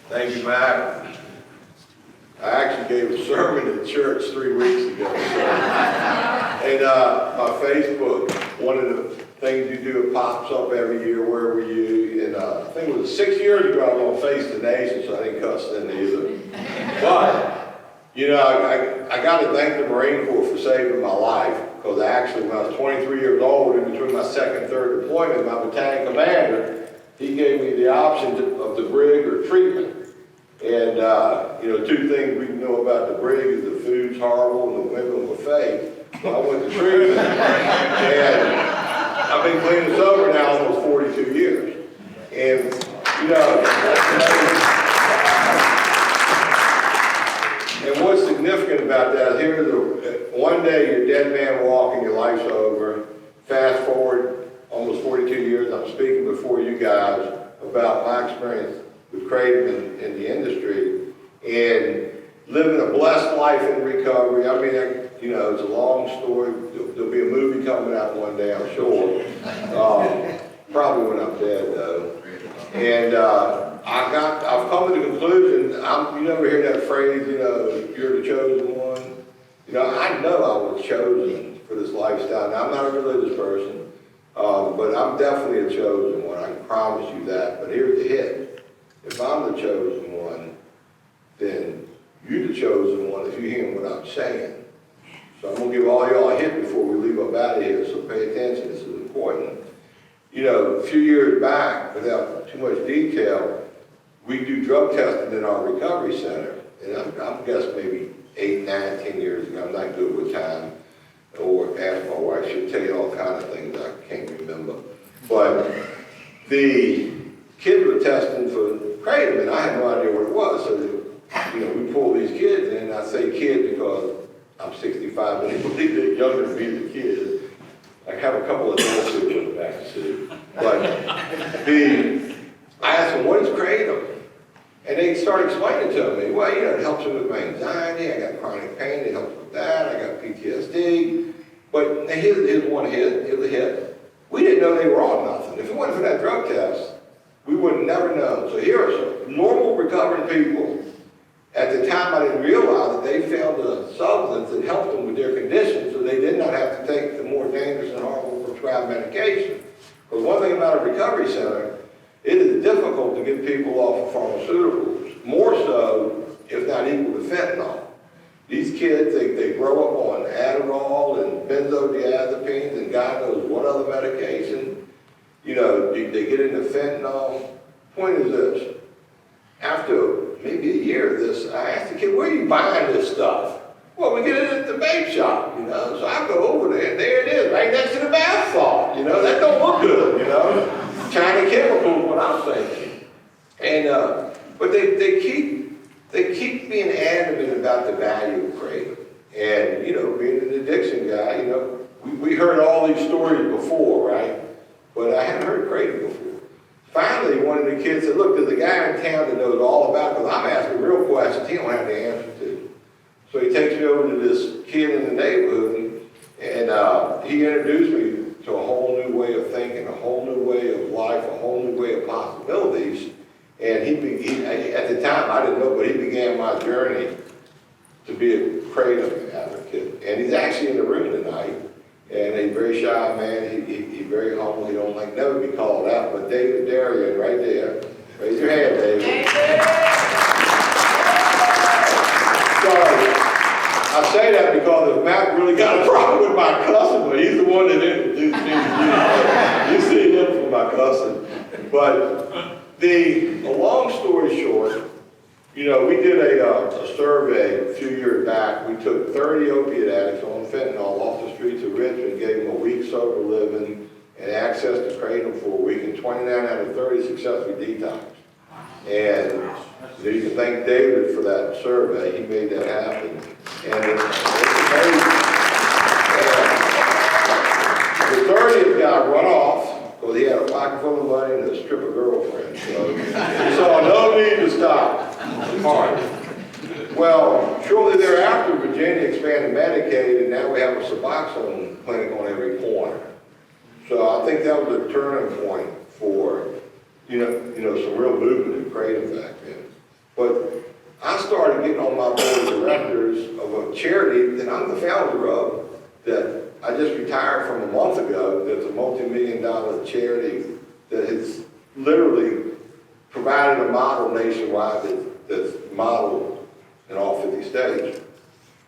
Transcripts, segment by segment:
Thank you, Matt. I actually gave a sermon at church 3 weeks ago. And my Facebook, one of the things you do, it pops up every year, where were you? And I think it was 6 years ago, I was on Face the Nation, so I didn't cuss then either. But, you know, I got to thank the Marine Corps for saving my life, because actually when I was 23 years old, in between my second and third deployment, my battalion commander, he gave me the option of the brig or treatment. And, you know, two things we know about the brig is the food's horrible and the women were fake. So I went to treatment. And I've been clean and sober now almost 42 years. And, you know, and what's significant about that is here's one day you're a dead man walking, your life's over. Fast forward almost 42 years, I'm speaking before you guys about my experience with Kratom in the industry and living a blessed life in recovery. I mean, you know, it's a long story. There'll be a movie coming out one day, I'm sure. Probably when I'm dead, though. And I've come to the conclusion, you never hear that phrase, you know, you're the chosen one. You know I was chosen for this lifestyle. Now, I'm not a religious person, but I'm definitely a chosen one. I can promise you that. But here's the hit. If I'm the chosen one, then you're the chosen one if you hear what I'm saying. So I'm going to give all y'all a hint before we leave up out of here, so pay attention, this is important. You know, a few years back, without too much detail, we do drug testing in our recovery center. And I'm guessing maybe 8, 9, 10 years ago, I'm not good with time, or ask my wife, she'll tell you all kinds of things I can't remember. But the kids were testing for Kratom, and I had no idea what it was. So, you know, we pull these kids in, and I say kid because I'm 65, and they believe they're younger than me, the kids. I have a couple of adults who in the back seat. But I asked them, what is Kratom? And they started explaining to me, well, you know, it helps me with my anxiety, I got chronic pain, it helps with that, I got PTSD. But here's one hit, here's a hit. We didn't know they were on nothing. If it wasn't for that drug test, we would have never known. So here are some normal recovering people. At the time, I didn't realize that they found a substance that helped them with their condition, so they did not have to take the more dangerous and harmful prescribed medication. Because one thing about a recovery center, it is difficult to get people off of pharmaceuticals, more so, if not equal to fentanyl. These kids, they grow up on Adderall and benzodiazepines and God knows what other medication. You know, they get into fentanyl. Point is this, after maybe a year of this, I asked the kid, where are you buying this stuff? Well, we get it at the vape shop, you know. So I go over there, and there it is, right next to the bath salt, you know. That don't look good, you know. China chemicals, what I'm thinking. And, but they keep being adamant about the value of Kratom. And, you know, being an addiction guy, you know, we heard all these stories before, right? But I hadn't heard Kratom before. Finally, one of the kids said, look, there's a guy in town that knows all about it, because I'm asking real questions he don't have the answer to. So he takes me over to this kid in the neighborhood, and he introduced me to a whole new way of thinking, a whole new way of life, a whole new way of possibilities. And he at the time, I didn't know, but he began my journey to be a Kratom advocate. And he's actually in the room tonight. And he's a very shy man, he's very humble, he don't like never be called out, but David Darian right there, raise your hand, David. So, I say that because if Matt really got a problem with my cussing, but he's the one that introduced me to you. You see him for my cussing. But the long story short, you know, we did a survey a few years back. We took 30 opiate addicts on fentanyl off the streets of Richmond, gave them a week sober living and access to Kratom for a week, and 29 out of 30 successfully detoxed. And you can thank David for that survey. He made that happen. And it's amazing. And the 30th guy run off because he had a pocket full of money and a stripper girlfriend. So he saw no need to stop. Hard. Well, shortly thereafter, Virginia expanded Medicaid, and now we have a Suboxone clinic on every corner. So I think that was a turning point for, you know, some real movement in Kratom back then. the founder of that I just retired from a month ago. That's a multi-million-dollar charity that has literally provided a model nationwide that's modeled in all 50 states.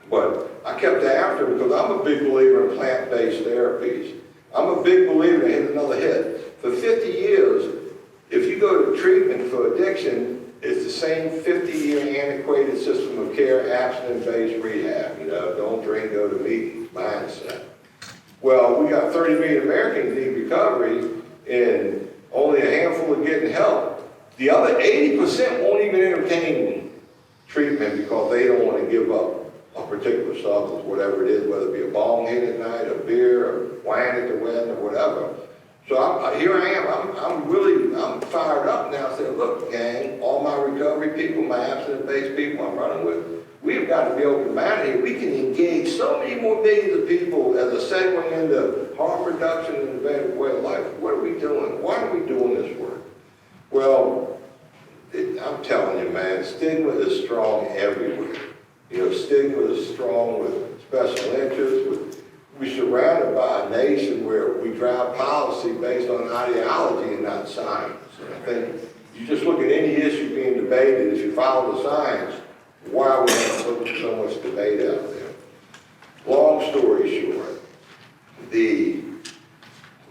But I kept after him because I'm a big believer in plant-based therapies. I'm a big believer in hit another hit. For 50 years, if you go to treatment for addiction, it's the same 50-year antiquated system of care, abstinence-based rehab. You know, don't drink, go to meetings, mindset. Well, we got 30 million Americans need recovery, and only a handful are getting help. The other 80% won't even entertain treatment because they don't want to give up a particular substance, whatever it is, whether it be a bong hit at night, a beer, or wine at the wedding, or whatever. So here I am, I'm fired up now saying, look, gang, all my recovery people, my abstinence-based people I'm running with, we've got to be open-minded here. We can engage so many more millions of people as a segue into harm reduction and a better way of life. What are we doing? Why are we doing this work? Well, I'm telling you, man, stigma is strong everywhere. You know, stigma is strong with special interests. We're surrounded by a nation where we drive policy based on ideology and not science. And I think you just look at any issue being debated, if you follow the science, why are we having so much debate out there? Long story short,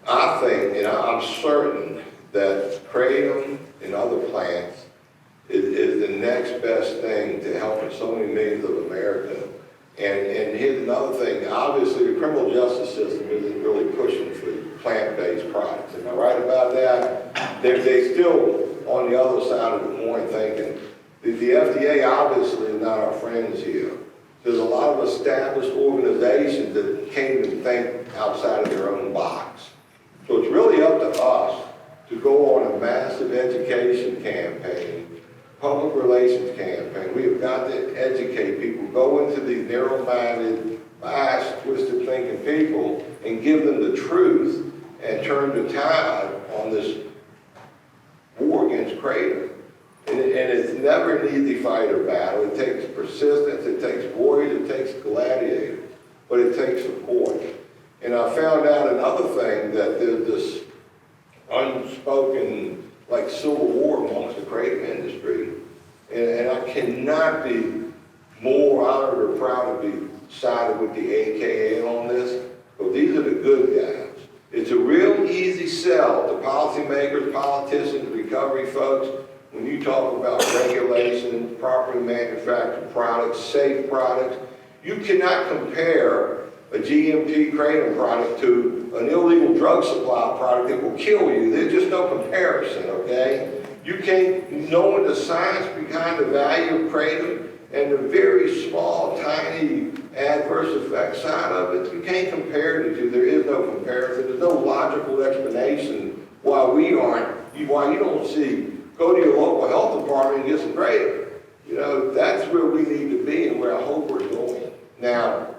I think, and I'm certain that kratom and other plants is the next best thing to helping so many millions of Americans. And here's another thing. Obviously, the criminal justice system isn't really pushing for plant-based products. Am I right about that? They're still on the other side of the coin thinking. The FDA obviously is not our friends here. There's a lot of established organizations that can't even think outside of their own box. So it's really up to us to go on a massive education campaign, public relations campaign. We have got to educate people, go into these narrow-minded, biased, twisted thinking people and give them the truth and turn the tide on this war against kratom. And it's never an easy fight or battle. It takes persistence, it takes warriors, it takes gladiators, but it takes support. And I found out another thing, that there's this unspoken, like, civil war amongst the kratom industry. And I cannot be more honored or proud to be sided with the AKA on this, but these are the good guys. It's a real easy sell to policymakers, politicians, recovery folks, when you talk about regulation, properly manufactured products, safe products. You cannot compare a GMP kratom product to an illegal drug supply product that will kill you. There's just no comparison, okay? You can't, knowing the science behind the value of kratom and the very small, tiny adverse effect side of it, you can't compare the two. There is no comparison. There's no logical explanation why why you don't see, go to your local health department and get some kratom. You know, that's where we need to be and where I hope we're going. Now,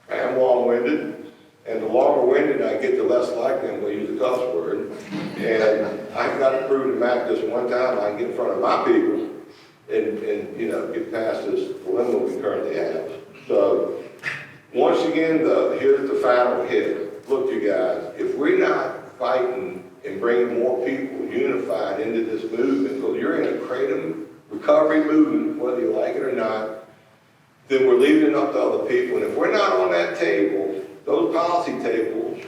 I am long-winded, and the longer-winded I get, the less likely I'm going to use a cuss word. And I've got to prove to Mac this one time I can get in front of my people and you know, get past this dilemma we currently have. So, once again, here's the final hit. Look, you guys, if we're not fighting and bringing more people unified into this movement, because you're in a kratom recovery movement, whether you like it or not, then we're leaving it up to other people. And if we're not on that table, those policy tables,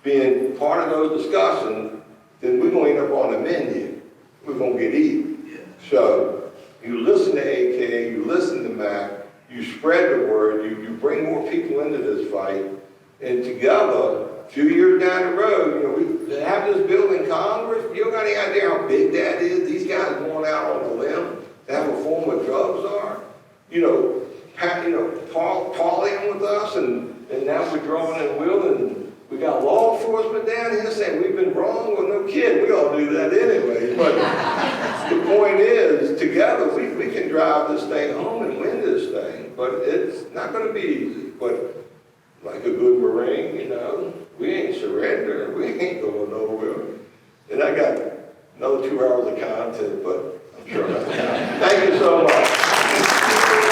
being part of those discussions, then we're going to end up on the menu. We're going to get eaten. Yeah. So you listen to AKA, you listen to MAC, you spread the word, you bring more people into this fight, and together, a few years down the road, you know, we have this bill in Congress. You don't got any idea how big that is. These guys going out on a limb to have a form what drugs are. You know, parlaying with us, and now we're drawing in will, and we got law enforcement down here saying we've been wrong. Well, no kidding, we all do that anyway. But the point is, together we can drive this thing home and win this thing. But it's not going to be easy. But like a good Marine, you know, we ain't surrendering. We ain't going nowhere. And I got another 2 hours of content, but I'm sure. Thank you so much.